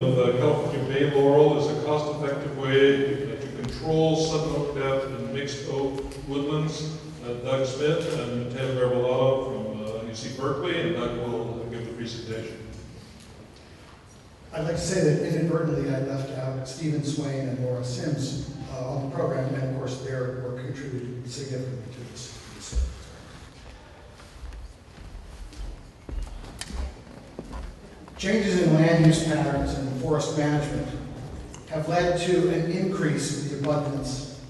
of California Bay Laurel is a cost-effective way to control sudden oak death in mixed oak woodlands. Doug Schmidt and Matteo Garbelotto from UC Berkeley, and Doug will give the presentation. I'd like to say that inadvertently I left out Stephen Swain and Laura Sims on the program, and of course their work contributed significantly to this. Changes in land use patterns and forest management have led to an increase in the abundance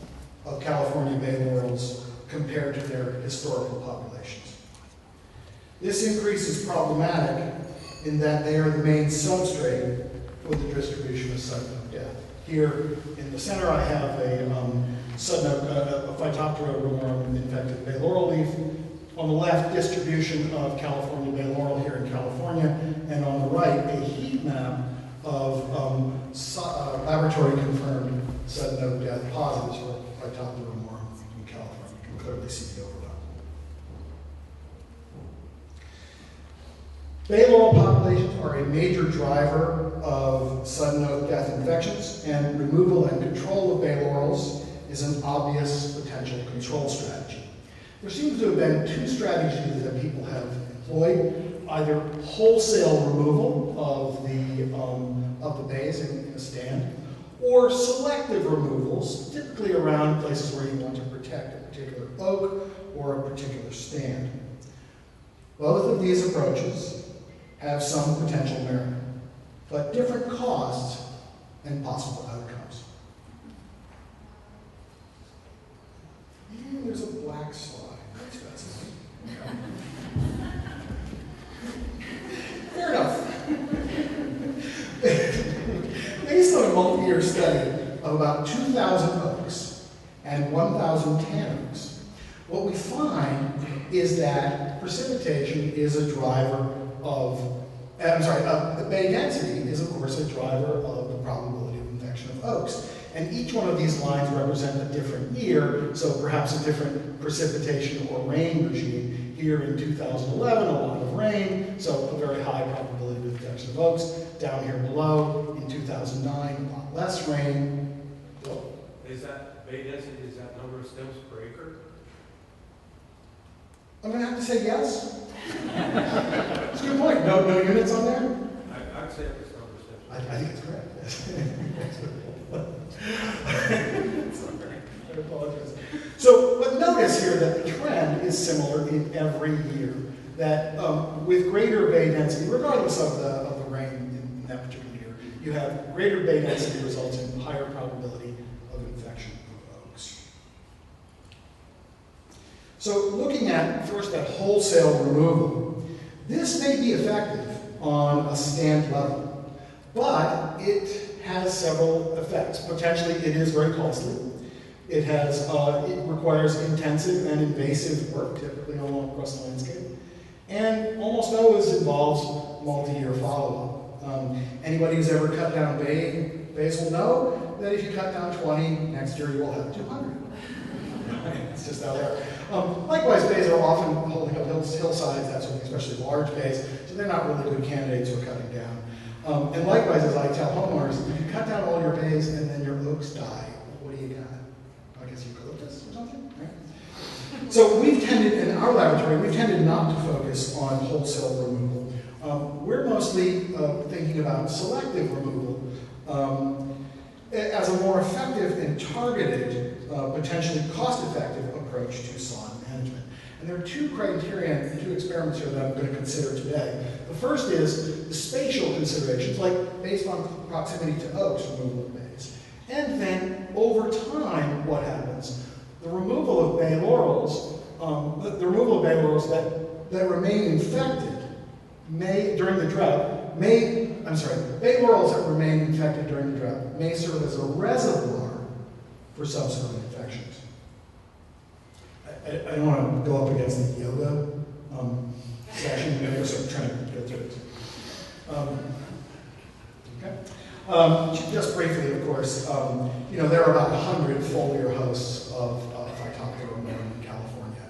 of California bay laurels compared to their historical populations. This increase is problematic in that they are the main substrate for the distribution of sudden oak death. Here in the center I have a sudden oak, a Phytophthora rumorum infected bay laurel leaf. On the left, distribution of California bay laurel here in California, and on the right, a heat map of laboratory-confirmed sudden oak death positives for Phytophthora rumorum in California. You can clearly see the overlap. Bay laurel populations are a major driver of sudden oak death infections, and removal and control of bay laurels is an obvious potential control strategy. There seems to have been two strategies that people have employed: either wholesale removal of the bays in a stand, or selective removals, typically around places where you want to protect a particular oak or a particular stand. Both of these approaches have some potential merit, but different costs and possible outcomes. And there's a black slide. Fair enough. Based on a multi-year study of about 2,000 oaks and 1,000 tan oaks, what we find is that precipitation is a driver of, the bay density is of course a driver of the probability of infection of oaks. And each one of these lines represent a different year, so perhaps a different precipitation or rain regime. Here in 2011, a lot of rain, so a very high probability of infection of oaks. Down here below, in 2009, a lot less rain. Bill? Is that bay density, is that number of stems per acre? I'm going to have to say yes. It's a good point. No units on there? I'd say it's number of stems. I think it's correct. Sorry, I apologize. So, but notice here that the trend is similar in every year. That with greater bay density, regardless of the rain in that particular year, you have greater bay density results in higher probability of infection of oaks. So, looking at first at wholesale removal, this may be effective on a stand level, but it has several effects. Potentially, it is very costly. It requires intensive and invasive work, typically all across the landscape, and almost always involves multi-year follow-up. Anybody who's ever cut down bays will know that if you cut down 20, next year you will have 200. It's just how they are. Likewise, bays are often holding up hillsides, that sort of thing, especially large bays, so they're not really good candidates for cutting down. And likewise, as I tell homeowners, if you cut down all your bays and then your oaks die, what do you got? I guess eucalyptus or something, right? So we've tended, in our laboratory, we've tended not to focus on wholesale removal. We're mostly thinking about selective removal as a more effective and targeted, potentially cost-effective approach to sod management. And there are two criteria and two experiments here that I'm going to consider today. The first is the spatial considerations, like based on proximity to oaks, removal of bays. And then, over time, what happens? The removal of bay laurels, that remain infected during the drought bay laurels that remain infected during the drought may serve as a reservoir for subsequent infections. I don't want to go up against the yoga session, so I'm trying to go through it. Okay. Just briefly, of course, there are about 100 foliar hosts of Phytophthora rumorum in California.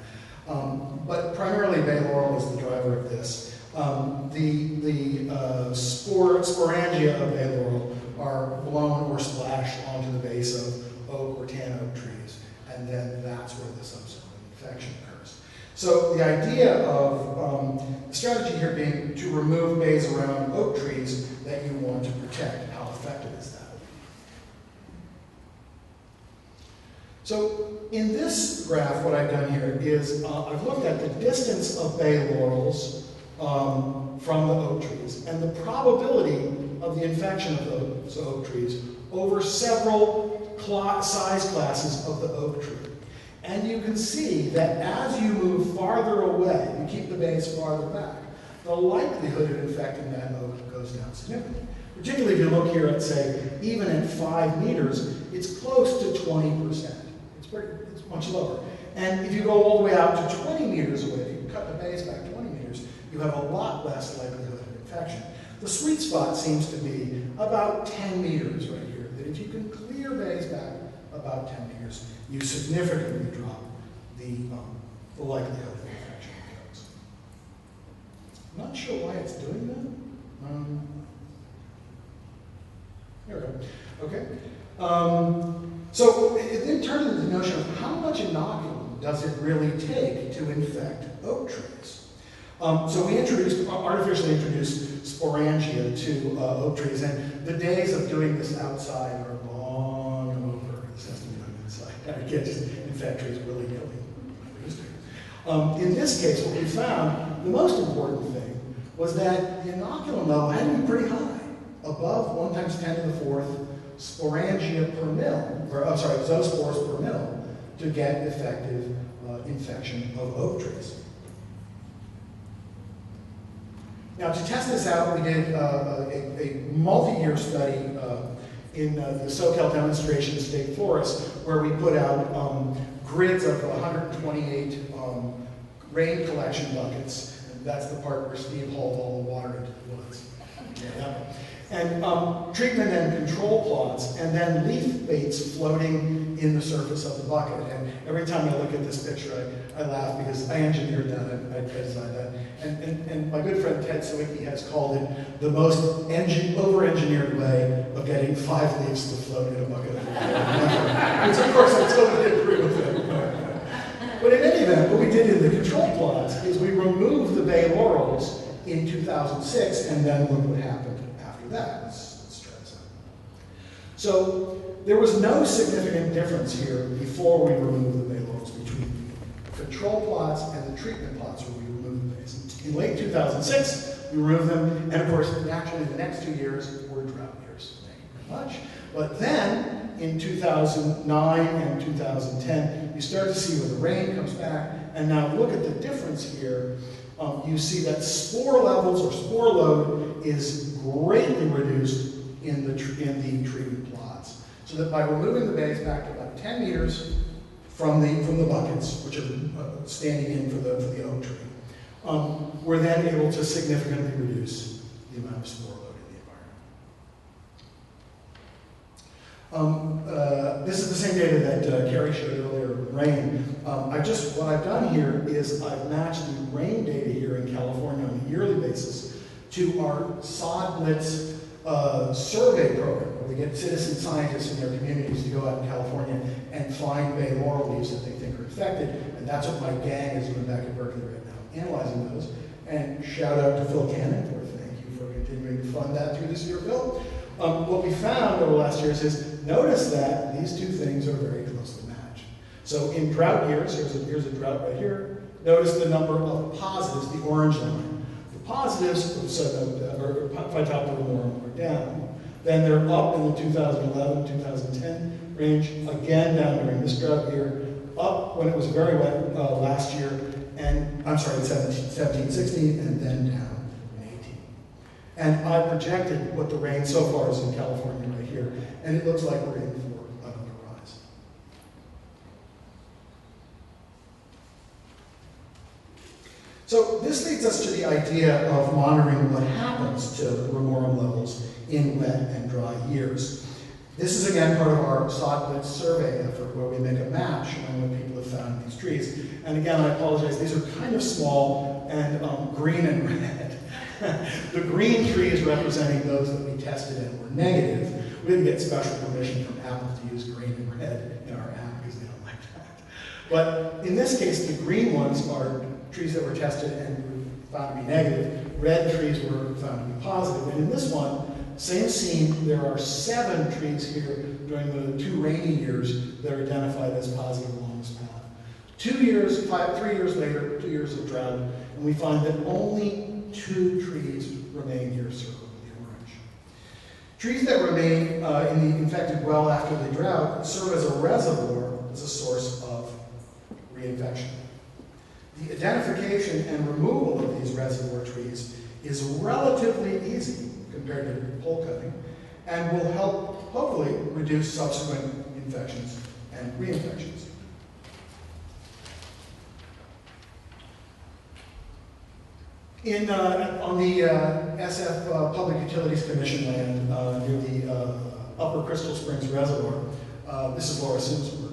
But primarily bay laurel is the driver of this. The sporangia of bay laurel are blown or splashed onto the base of oak or tan oak trees, and then that's where the subsequent infection occurs. So the idea of the strategy here being to remove bays around oak trees that you want to protect. How effective is that? So in this graph, what I've done here is I've looked at the distance of bay laurels from the oak trees and the probability of the infection of those oak trees over several size classes of the oak tree. And you can see that as you move farther away, you keep the bays farther back, the likelihood of infecting that oak goes down significantly. Particularly if you look here at, say, even at 5 meters, it's close to 20%. It's much lower. And if you go all the way out to 20 meters away, if you cut the bays back 20 meters, you have a lot less likelihood of infection. The sweet spot seems to be about 10 meters right here, that if you can clear bays back about 10 meters, you significantly drop the likelihood of infection occurs. I'm not sure why it's doing that. Here we go. Okay. So it then turned into the notion of how much inoculum does it really take to infect oak trees? So we artificially introduced sporangia to oak trees, and the days of doing this outside are long over. This has to be done inside. You can't just infect trees willy-nilly. In this case, what we found, the most important thing, was that the inoculum level had to be pretty high, above 1 times 10 to the 4th sporangia per mil, or I'm sorry, zoospores per mil, to get effective infection of oak trees. Now, to test this out, we did a multi-year study in the SoCal Demonstration State Forest, where we put out grids of 128 rain collection buckets. And that's the part where Steve hauled all the water into the woods. Yeah, that one. And treatment and control plots, and then leaf baits floating in the surface of the bucket. And every time I look at this picture, I laugh because I engineered that, I designed that. And my good friend Ted Sawicki has called it the most over-engineered way of getting 5 leaves to float in a bucket of water. Which, of course, I totally agree with it. But in any event, what we did in the control plots is we removed the bay laurels in 2006, and then look what happened after that. Let's try this out. So there was no significant difference here before we removed the bay laurels between the control plots and the treatment plots where we removed the bays. In late 2006, we removed them, and of course, naturally, the next 2 years were drought years. Thank you very much. But then, in 2009 and 2010, you start to see where the rain comes back, and now look at the difference here. You see that spore levels or spore load is greatly reduced in the treatment plots. So that by removing the bays back to about 10 meters from the buckets, which are standing in for the oak tree, we're then able to significantly reduce the amount of spore load in the environment. This is the same data that Carrie showed earlier with rain. What I've done here is I've matched the rain data here in California on a yearly basis to our sod blitz survey program, where we get citizen scientists in their communities to go out in California and find bay laurel leaves that they think are infected. And that's what my gang is doing back at Berkeley right now, analyzing those. And shout out to Phil Cannon, for thank you for continuing to fund that through this year, Phil. What we found over the last years is, notice that these two things are very closely matched. So in drought years, here's a drought right here, notice the number of positives, the orange line. The positives, or Phytophthora are down. Then they're up in the 2011, 2010 range, again down during this drought year, up when it was very wet last year, and I'm sorry, 17, 16, and then down in 18. And I projected what the rain so far is in California right here, and it looks like we're in for another rise. So this leads us to the idea of monitoring what happens to remorum levels in wet and dry years. This is again part of our sod blitz survey effort, where we make a map showing what people have found in these trees. And again, I apologize, these are kind of small and green and red. The green trees representing those that we tested and were negative, We had to get special permission from Apple to use green and red in our app because they don't like that. But in this case, the green ones are trees that were tested and were found to be negative. Red trees were found to be positive. And in this one, same scene, there are 7 trees here during the 2 rainy years that are identified as positive along this path. 3 years later, 2 years of drought, and we find that only 2 trees remain here circled with the orange. Trees that remain in the infected well after the drought serve as a reservoir, as a source of reinfection. The identification and removal of these reservoir trees is relatively easy compared to pole cutting, and will help, hopefully, reduce subsequent infections and reinfections. On the SF Public Utilities Commission land near the Upper Crystal Springs Reservoir, this is Laura Sims' work.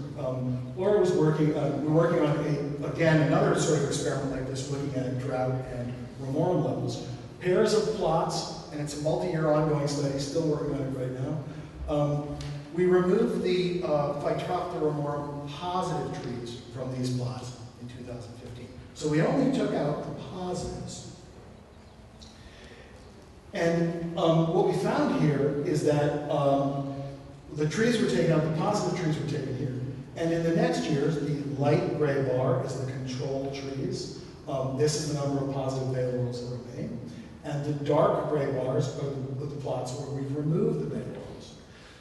Laura was working, we're working on, again, another sort of experiment like this, looking at drought and remorum levels. Pairs of plots, and it's a multi-year ongoing study, still working on it right now. We removed the Phytophthora remorum positive trees from these plots in 2015. So we only took out the positives. And what we found here is that the trees were taken out, the positive trees were taken here. And in the next years, the light gray bar is the control trees. This is the number of positive bay laurels that remain. And the dark gray bars are the plots where we've removed the bay laurels.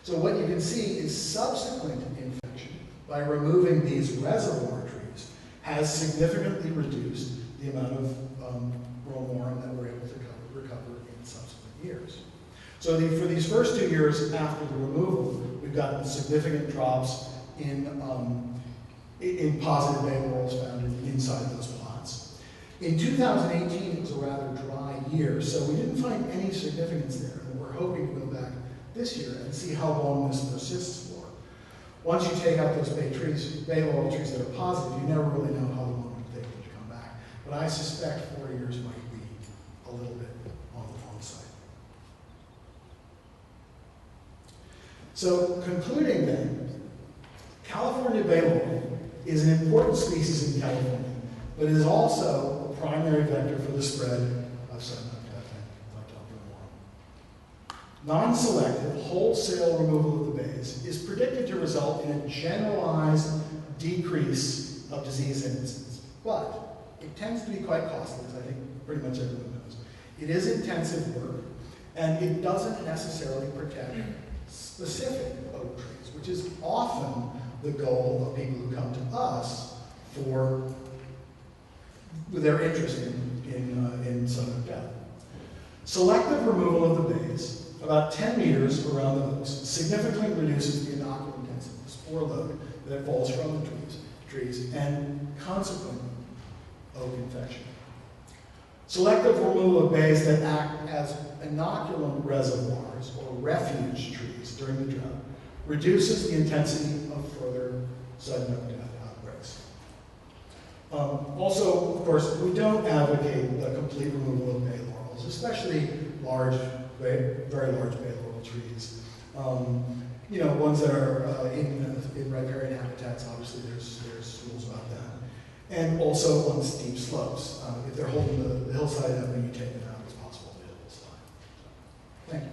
So what you can see is subsequent infection, by removing these reservoir trees, has significantly reduced the amount of remorum that we're able to recover in subsequent years. So for these first 2 years after the removal, we've gotten significant drops in positive bay laurels found inside those plots. In 2018, it was a rather dry year, so we didn't find any significance there. And we're hoping to go back this year and see how long this persists for. Once you take out those bay laurel trees that are positive, you never really know how long it will take them to come back. But I suspect 4 years might be a little bit on the long side. So concluding then, California bay laurel is an important species in California, but it is also a primary vector for the spread of sudden death and Untitled. Non-selective, wholesale removal of the bays is predicted to result in a generalized decrease of disease incidence, but it tends to be quite costly, as I think pretty much everyone knows. It is intensive work, and it doesn't necessarily protect specific oak trees, which is often the goal of people who come to us with their interest in sudden death. Selective removal of the bays, about 10 meters around the oaks, significantly reduces the inoculant intensity, the spore load that falls from the trees, and consequent oak infection. Selective removal of bays that act as inoculant reservoirs or refuge trees during the drought reduces the intensity of further sudden oak death outbreaks. Also, of course, we don't advocate the complete removal of bay laurels, especially large, very large bay laurel trees. You know, ones that are in riparian habitats, obviously there's rules about that. And also on steep slopes. If they're holding the hillside up and you take them out, it's possible to hit the hillside. Thank you.